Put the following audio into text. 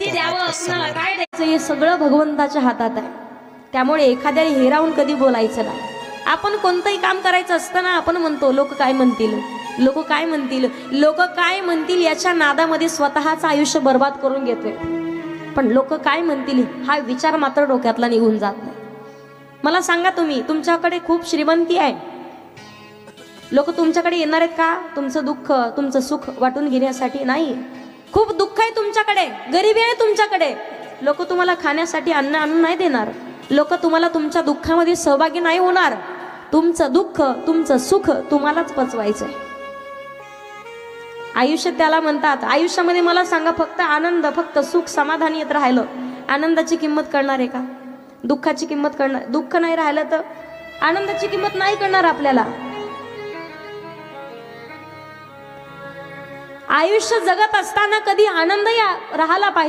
द्यावं काय द्यायचं हे सगळं भगवंताच्या हातात आहे। त्यामुळे एखाद्याला हेरावून कधी बोलायचं नाही। आपण कोणतंही काम करायचं असताना आपण म्हणतो लोक काय म्हणतील, लोक काय म्हणतील, लोक काय म्हणतील याच्या नादामध्ये स्वतःचं आयुष्य बर्बाद करून घेतोय। पण लोक काय म्हणतील हा विचार मात्र डोक्यातला निघून जात नाही। मला सांगा तुम्ही, तुमच्याकडे खूप श्रीमंती आहे, लोक तुमच्याकडे येणार आहेत का तुमचं दुःख तुमचं सुख वाटून घेण्यासाठी? नाही। खूप दुःख आहे तुमच्याकडे, गरिबी आहे तुमच्याकडे, लोक तुम्हाला खाण्यासाठी अन्न आणून नाही देणार, लोक तुम्हाला तुमच्या दुःखामध्ये सहभागी नाही होणार। तुमचं दुःख तुमचं सुख तुम्हालाच पचवायचं आहे। आयुष्य त्याला म्हणतात। आयुष्यामध्ये मला सांगा, फक्त आनंद फक्त सुख समाधानी येत राहिलं, आनंदाची किंमत कळणार आहे का? दुःखाची किंमत कळणार? दुःख नाही राहिलं तर आनंदाची किंमत नाही कळणार आपल्याला। आयुष्य जगत असताना कधी आनंद राहिला पाहिजे।